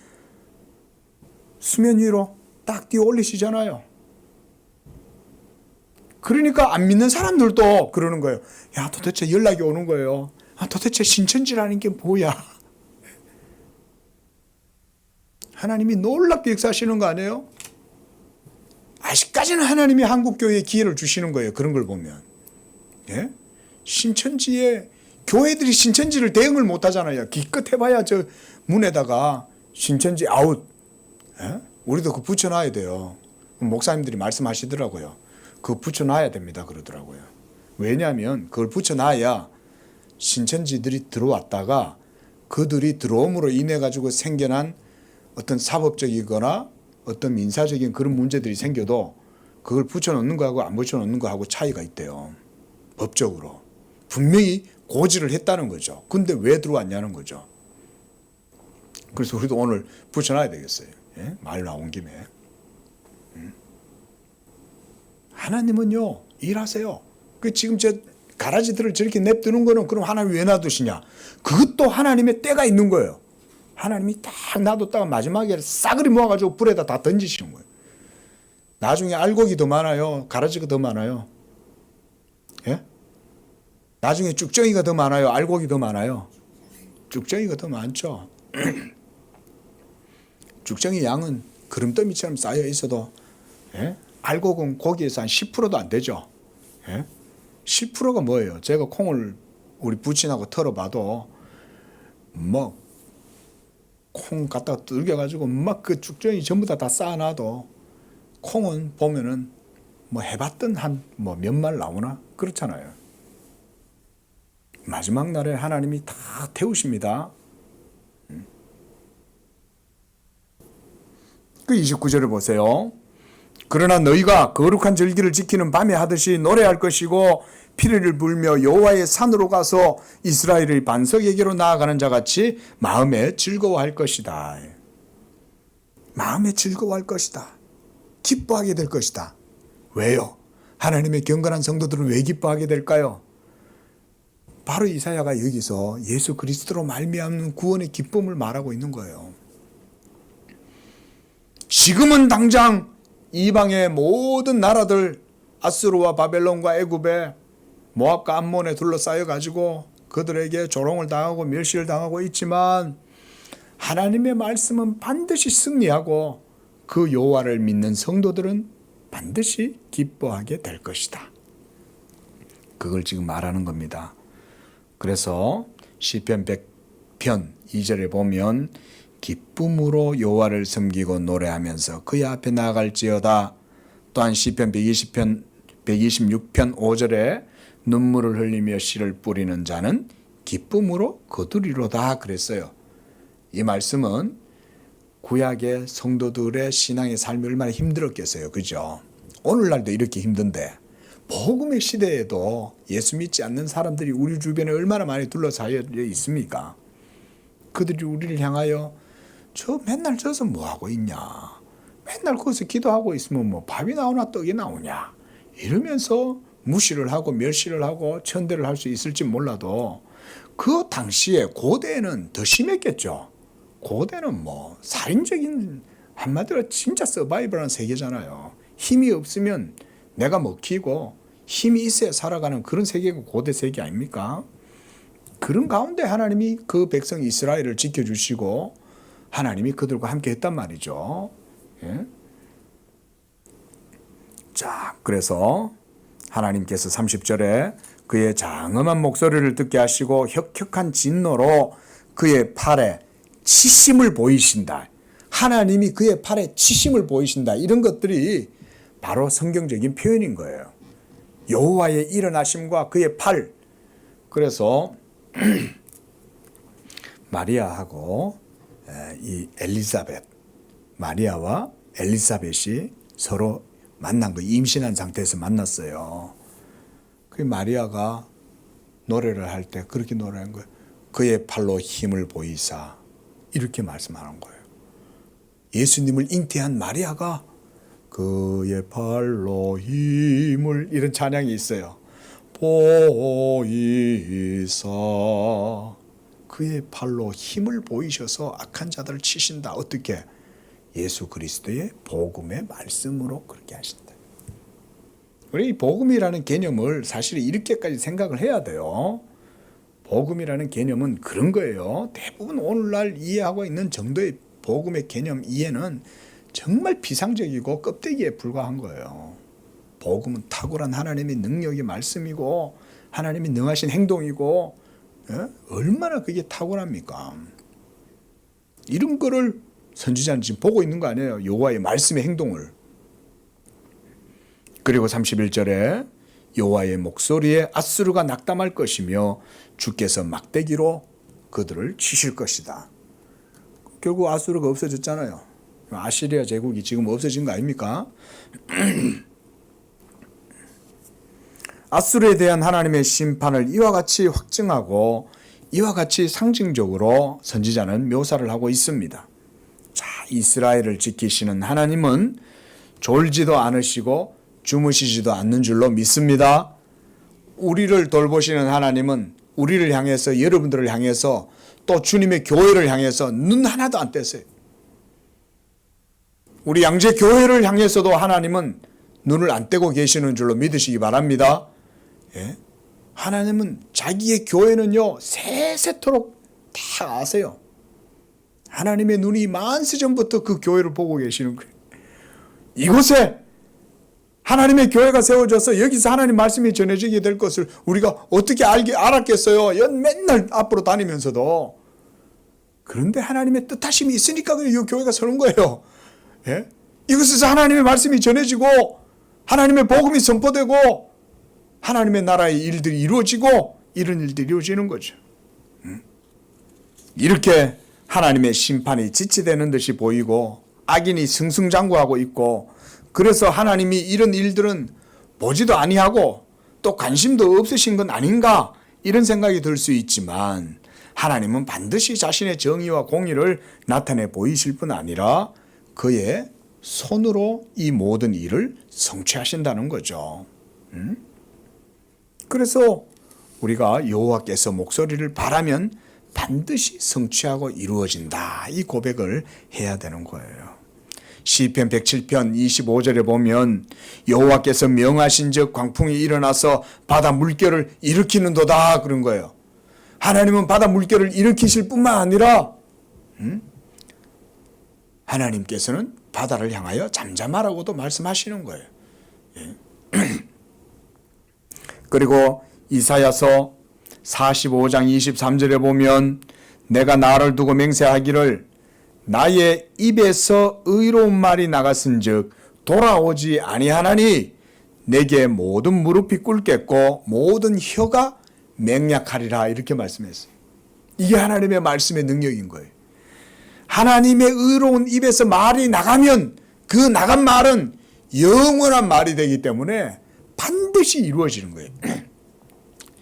A: 수면 위로 딱 띄워 올리시잖아요. 그러니까 안 믿는 사람들도 그러는 거예요. 야, 도대체 연락이 오는 거예요. 아, 도대체 신천지라는 게 뭐야? 하나님이 놀랍게 역사하시는 거 아니에요? 아직까지는 하나님이 한국교회에 기회를 주시는 거예요. 그런 걸 보면. 예? 신천지에 교회들이 신천지를 대응을 못 하잖아요. 기껏 해봐야 저 문에다가 신천지 아웃. 예? 우리도 그거 붙여놔야 돼요. 목사님들이 말씀하시더라고요. 그거 붙여놔야 됩니다. 그러더라고요. 왜냐하면 그걸 붙여놔야 신천지들이 들어왔다가 그들이 들어옴으로 인해 가지고 생겨난 어떤 사법적이거나 어떤 민사적인 그런 문제들이 생겨도 그걸 붙여놓는 거하고 안 붙여놓는 거하고 차이가 있대요. 법적으로. 분명히 고지를 했다는 거죠. 근데 왜 들어왔냐는 거죠. 그래서 우리도 오늘 붙여놔야 되겠어요. 예? 말 나온 김에. 하나님은요, 일하세요. 그 지금 저 가라지들을 저렇게 냅두는 거는 그럼 하나님 왜 놔두시냐? 그것도 하나님의 때가 있는 거예요. 하나님이 딱 놔뒀다가 마지막에 싸그리 모아가지고 불에다 다 던지시는 거예요. 나중에 알곡이 더 많아요? 가라지가 더 많아요? 예? 나중에 쭉정이가 더 많아요? 알곡이 더 많아요? 쭉정이가 더 많죠. 쭉정이 양은 그름더미처럼 쌓여 있어도, 예? 알곡은 고기에서 한 10%도 안 되죠. 예? 10%가 뭐예요? 제가 콩을 우리 부친하고 털어봐도 뭐 콩 갖다가 뚫겨가지고 막 그 쭉정이 전부 다 쌓아놔도 콩은 보면은 뭐 해봤던 한 뭐 몇 말 나오나 그렇잖아요. 마지막 날에 하나님이 다 태우십니다. 그 29절을 보세요. 그러나 너희가 거룩한 절기를 지키는 밤에 하듯이 노래할 것이고 피리를 불며 여호와의 산으로 가서 이스라엘의 반석에게로 나아가는 자같이 마음에 즐거워할 것이다. 마음에 즐거워할 것이다. 기뻐하게 될 것이다. 왜요? 하나님의 경건한 성도들은 왜 기뻐하게 될까요? 바로 이사야가 여기서 예수 그리스도로 말미암는 구원의 기쁨을 말하고 있는 거예요. 지금은 당장 이방의 모든 나라들 아수르와 바벨론과 애굽에 모압과 암몬에 둘러싸여 가지고 그들에게 조롱을 당하고 멸시를 당하고 있지만 하나님의 말씀은 반드시 승리하고 그 여호와를 믿는 성도들은 반드시 기뻐하게 될 것이다. 그걸 지금 말하는 겁니다. 그래서 시편 100편 2절에 보면 기쁨으로 여호와를 섬기고 노래하면서 그의 앞에 나아갈지어다. 또한 시편 126편 5절에 눈물을 흘리며 씨를 뿌리는 자는 기쁨으로 거두리로다 그랬어요. 이 말씀은 구약의 성도들의 신앙의 삶이 얼마나 힘들었겠어요. 그죠? 오늘날도 이렇게 힘든데 복음의 시대에도 예수 믿지 않는 사람들이 우리 주변에 얼마나 많이 둘러싸여 있습니까? 그들이 우리를 향하여 저 맨날 저서 뭐하고 있냐? 맨날 거기서 기도하고 있으면 뭐 밥이 나오나 떡이 나오냐? 이러면서 무시를 하고 멸시를 하고 천대를 할 수 있을지 몰라도 그 당시에 고대에는 더 심했겠죠. 고대는 뭐 살인적인 한마디로 진짜 서바이벌한 세계잖아요. 힘이 없으면 내가 먹히고 힘이 있어야 살아가는 그런 세계가 고대 세계 아닙니까? 그런 가운데 하나님이 그 백성 이스라엘을 지켜주시고 하나님이 그들과 함께 했단 말이죠. 예? 자, 그래서 하나님께서 30절에 그의 장엄한 목소리를 듣게 하시고 혁혁한 진노로 그의 팔에 치심을 보이신다. 하나님이 그의 팔에 치심을 보이신다. 이런 것들이 바로 성경적인 표현인 거예요. 여호와의 일어나심과 그의 팔. 그래서 마리아하고 이 엘리사벳, 마리아와 엘리사벳이 서로 만난 거, 임신한 상태에서 만났어요. 그 마리아가 노래를 할 때 그렇게 노래한 거예요. 그의 팔로 힘을 보이사. 이렇게 말씀하는 거예요. 예수님을 잉태한 마리아가 그의 팔로 힘을, 이런 찬양이 있어요. 보이사. 그의 팔로 힘을 보이셔서 악한 자들을 치신다. 어떻게? 예수 그리스도의 복음의 말씀으로 그렇게 하신다. 우리 이 복음이라는 개념을 사실 이렇게까지 생각을 해야 돼요. 복음이라는 개념은 그런 거예요. 대부분 오늘날 이해하고 있는 정도의 복음의 개념 이해는 정말 비상적이고 껍데기에 불과한 거예요. 복음은 탁월한 하나님의 능력의 말씀이고 하나님이 능하신 행동이고 얼마나 그게 탁월합니까? 이런 거를 선지자는 지금 보고 있는 거 아니에요. 여호와의 말씀의 행동을. 그리고 31절에 여호와의 목소리에 앗수르가 낙담할 것이며 주께서 막대기로 그들을 치실 것이다. 결국 앗수르가 없어졌잖아요. 아시리아 제국이 지금 없어진 거 아닙니까? 앗수르에 대한 하나님의 심판을 이와 같이 확증하고 이와 같이 상징적으로 선지자는 묘사를 하고 있습니다. 자, 이스라엘을 지키시는 하나님은 졸지도 않으시고 주무시지도 않는 줄로 믿습니다. 우리를 돌보시는 하나님은 우리를 향해서, 여러분들을 향해서, 또 주님의 교회를 향해서 눈 하나도 안 뗐어요. 우리 양재 교회를 향해서도 하나님은 눈을 안 떼고 계시는 줄로 믿으시기 바랍니다. 예? 하나님은 자기의 교회는요, 세세토록 다 아세요. 하나님의 눈이 만세전부터 그 교회를 보고 계시는 거예요. 이곳에 하나님의 교회가 세워져서 여기서 하나님 말씀이 전해지게 될 것을 우리가 어떻게 알았겠어요? 맨날 앞으로 다니면서도. 그런데 하나님의 뜻하심이 있으니까 이 교회가 서는 거예요. 예? 이곳에서 하나님의 말씀이 전해지고 하나님의 복음이 선포되고 하나님의 나라의 일들이 이루어지고 이런 일들이 이루어지는 거죠. 이렇게 하나님의 심판이 지체되는 듯이 보이고 악인이 승승장구하고 있고, 그래서 하나님이 이런 일들은 보지도 아니하고 또 관심도 없으신 건 아닌가, 이런 생각이 들 수 있지만 하나님은 반드시 자신의 정의와 공의를 나타내 보이실 뿐 아니라 그의 손으로 이 모든 일을 성취하신다는 거죠. 그래서 우리가 여호와께서 목소리를 바라면 반드시 성취하고 이루어진다, 이 고백을 해야 되는 거예요. 시편 107편 25절에 보면 여호와께서 명하신즉 광풍이 일어나서 바다 물결을 일으키는도다, 그런 거예요. 하나님은 바다 물결을 일으키실 뿐만 아니라 하나님께서는 바다를 향하여 잠잠하라고도 말씀하시는 거예요. 예. 그리고 이사야서 45장 23절에 보면 내가 나를 두고 맹세하기를 나의 입에서 의로운 말이 나갔은즉 돌아오지 아니하나니 내게 모든 무릎이 꿇겠고 모든 혀가 맹약하리라, 이렇게 말씀했어요. 이게 하나님의 말씀의 능력인 거예요. 하나님의 의로운 입에서 말이 나가면 그 나간 말은 영원한 말이 되기 때문에 반드시 이루어지는 거예요.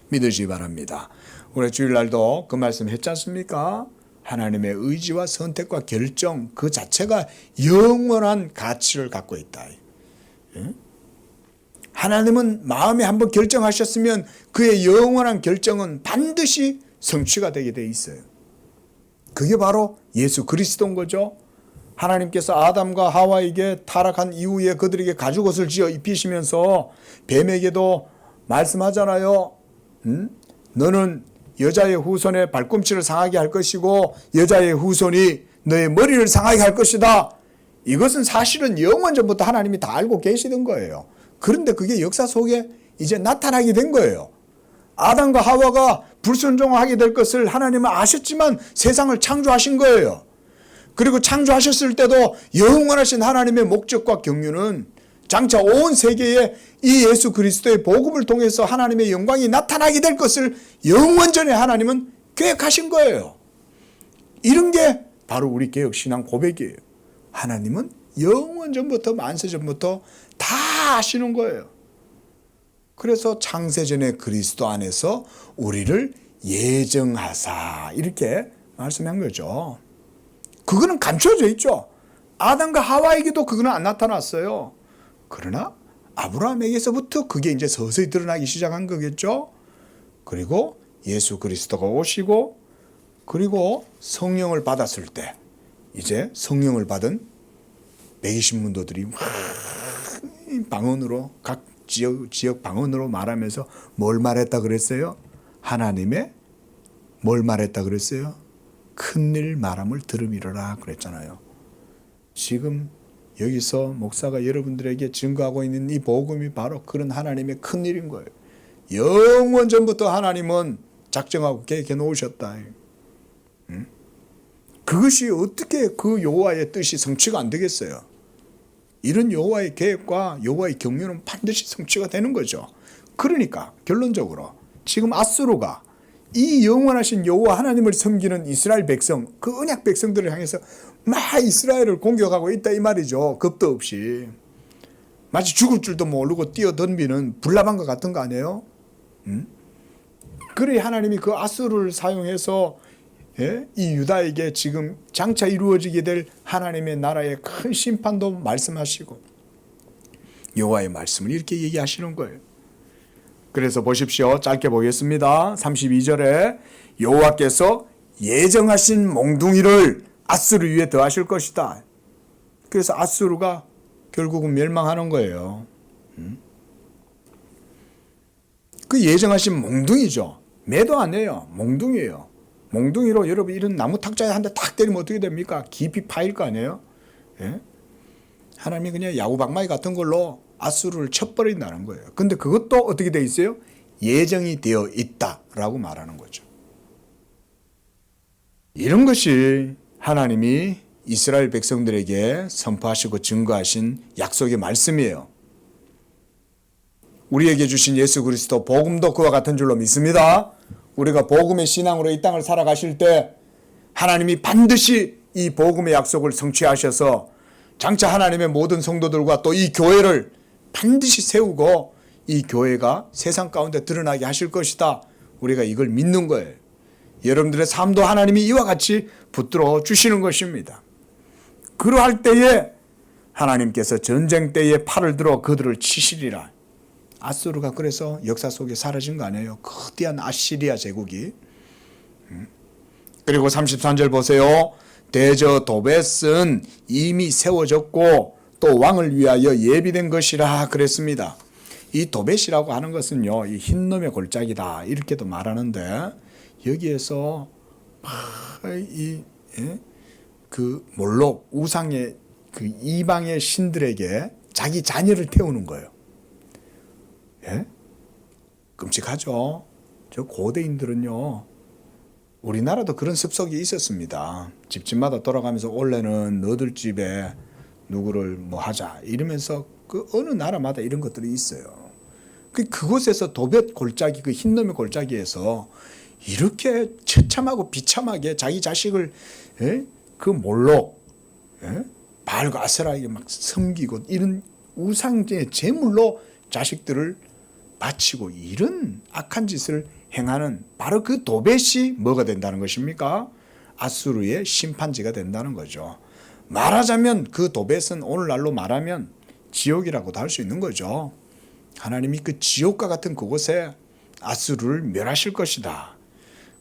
A: 믿으시기 바랍니다. 우리 주일날도 그 말씀 했지 않습니까? 하나님의 의지와 선택과 결정 그 자체가 영원한 가치를 갖고 있다. 하나님은 마음에 한번 결정하셨으면 그의 영원한 결정은 반드시 성취가 되게 돼 있어요. 그게 바로 예수 그리스도인 거죠. 하나님께서 아담과 하와에게 타락한 이후에 그들에게 가죽옷을 지어 입히시면서 뱀에게도 말씀하잖아요. 너는 여자의 후손의 발꿈치를 상하게 할 것이고 여자의 후손이 너의 머리를 상하게 할 것이다. 이것은 사실은 영원 전부터 하나님이 다 알고 계시던 거예요. 그런데 그게 역사 속에 이제 나타나게 된 거예요. 아담과 하와가 불순종하게 될 것을 하나님은 아셨지만 세상을 창조하신 거예요. 그리고 창조하셨을 때도 영원하신 하나님의 목적과 경륜은 장차 온 세계에 이 예수 그리스도의 복음을 통해서 하나님의 영광이 나타나게 될 것을 영원전에 하나님은 계획하신 거예요. 이런 게 바로 우리 개혁신앙 고백이에요. 하나님은 영원전부터 만세전부터 다 아시는 거예요. 그래서 창세전에 그리스도 안에서 우리를 예정하사, 이렇게 말씀한 거죠. 그거는 감춰져 있죠. 아담과 하와에게도 그거는 안 나타났어요. 그러나 아브라함에게서부터 그게 이제 서서히 드러나기 시작한 거겠죠. 그리고 예수 그리스도가 오시고 그리고 성령을 받았을 때 이제 성령을 받은 120문도들이 방언으로 각 지역 방언으로 말하면서 뭘 말했다 그랬어요? 하나님의 뭘 말했다 그랬어요? 큰일 말함을 들음이로라 그랬잖아요. 지금 여기서 목사가 여러분들에게 증거하고 있는 이 복음이 바로 그런 하나님의 큰일인 거예요. 영원 전부터 하나님은 작정하고 계획해 놓으셨다. 그것이 어떻게 그 여호와의 뜻이 성취가 안 되겠어요? 이런 여호와의 계획과 여호와의 경륜은 반드시 성취가 되는 거죠. 그러니까 결론적으로 지금 아수르가 이 영원하신 여호와 하나님을 섬기는 이스라엘 백성, 그 언약 백성들을 향해서 막 이스라엘을 공격하고 있다 이 말이죠. 겁도 없이. 마치 죽을 줄도 모르고 뛰어덤비는 불나방과 같은 거 아니에요? 그래 하나님이 그 아수르를 사용해서 이 유다에게 지금 장차 이루어지게 될 하나님의 나라의 큰 심판도 말씀하시고 여호와의 말씀을 이렇게 얘기하시는 거예요. 그래서 보십시오. 짧게 보겠습니다. 32절에 여호와께서 예정하신 몽둥이를 아수르 위에 더하실 것이다. 그래서 아수르가 결국은 멸망하는 거예요. 그 예정하신 몽둥이죠. 매도 아니에요. 몽둥이에요. 몽둥이로 여러분 이런 나무 탁자에 한 대 탁 때리면 어떻게 됩니까? 깊이 파일 거 아니에요? 예? 하나님이 그냥 야구방망이 같은 걸로 아수르를 쳐버린다는 거예요. 근데 그것도 어떻게 돼 있어요? 예정이 되어 있다라고 말하는 거죠. 이런 것이 하나님이 이스라엘 백성들에게 선포하시고 증거하신 약속의 말씀이에요. 우리에게 주신 예수 그리스도 복음도 그와 같은 줄로 믿습니다. 우리가 복음의 신앙으로 이 땅을 살아가실 때 하나님이 반드시 이 복음의 약속을 성취하셔서 장차 하나님의 모든 성도들과 또 이 교회를 반드시 세우고 이 교회가 세상 가운데 드러나게 하실 것이다. 우리가 이걸 믿는 거예요. 여러분들의 삶도 하나님이 이와 같이 붙들어 주시는 것입니다. 그러할 때에 하나님께서 전쟁 때에 팔을 들어 그들을 치시리라. 아수르가 그래서 역사 속에 사라진 거 아니에요. 거대한 아시리아 제국이. 그리고 33절 보세요. 대저 도벳은 이미 세워졌고 또 왕을 위하여 예비된 것이라 그랬습니다. 이 도벳이라고 하는 것은요, 이 흰놈의 골짜기다 이렇게도 말하는데 여기에서 그 몰록 우상의 그 이방의 신들에게 자기 자녀를 태우는 거예요. 예? 끔찍하죠. 저 고대인들은요, 우리나라도 그런 습속이 있었습니다. 집집마다 돌아가면서 원래는 너들 집에 누구를 뭐 하자 이러면서 그 어느 나라마다 이런 것들이 있어요. 그곳에서 도벳 골짜기, 그 흰놈의 골짜기에서 이렇게 처참하고 비참하게 자기 자식을 그 몰록 바알과 아세라에게 막 섬기고 이런 우상의 제물로 자식들을 바치고 이런 악한 짓을 행하는 바로 그 도벳이 뭐가 된다는 것입니까? 아수르의 심판지가 된다는 거죠. 말하자면 그 도벳은 오늘날로 말하면 지옥이라고도 할 수 있는 거죠. 하나님이 그 지옥과 같은 그곳에 아수르를 멸하실 것이다.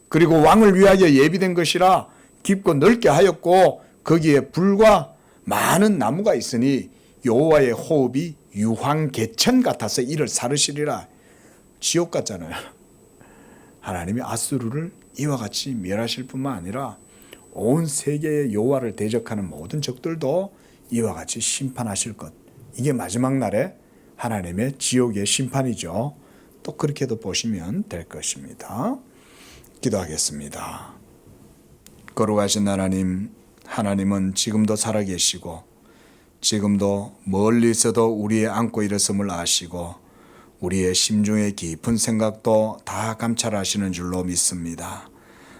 A: 그리고 왕을 위하여 예비된 것이라 깊고 넓게 하였고 거기에 불과 많은 나무가 있으니 여호와의 호흡이 유황개천 같아서 이를 사르시리라. 지옥 같잖아요. 하나님이 아수르를 이와 같이 멸하실 뿐만 아니라 온 세계의 여호와를 대적하는 모든 적들도 이와 같이 심판하실 것. 이게 마지막 날에 하나님의 지옥의 심판이죠. 또 그렇게도 보시면 될 것입니다. 기도하겠습니다. 거룩하신 하나님, 하나님은 지금도 살아계시고 지금도 멀리서도 우리의 안고 일어섬을 아시고 우리의 심중의 깊은 생각도 다 감찰하시는 줄로 믿습니다.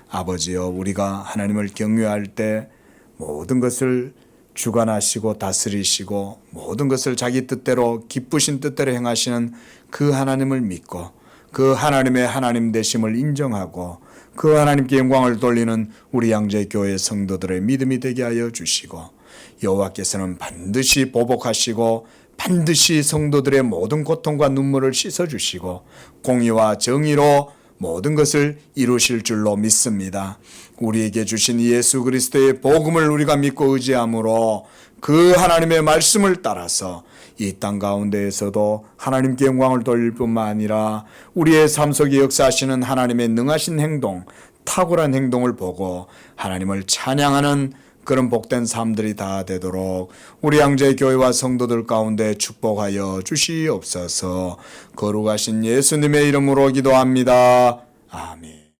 A: 아버지여, 우리가 하나님을 경외할 때 모든 것을 주관하시고 다스리시고 모든 것을 자기 뜻대로 기쁘신 뜻대로 행하시는 그 하나님을 믿고 그 하나님의 하나님 되심을 인정하고 그 하나님께 영광을 돌리는 우리 양재교회 성도들의 믿음이 되게 하여 주시고 여호와께서는 반드시 보복하시고 반드시 성도들의 모든 고통과 눈물을 씻어주시고 공의와 정의로 모든 것을 이루실 줄로 믿습니다. 우리에게 주신 예수 그리스도의 복음을 우리가 믿고 의지함으로 그 하나님의 말씀을 따라서 이 땅 가운데에서도 하나님께 영광을 돌릴 뿐만 아니라 우리의 삶 속에 역사하시는 하나님의 능하신 행동, 탁월한 행동을 보고 하나님을 찬양하는 그런 복된 삶들이 다 되도록 우리 양재 교회와 성도들 가운데 축복하여 주시옵소서. 거룩하신 예수님의 이름으로 기도합니다. 아멘.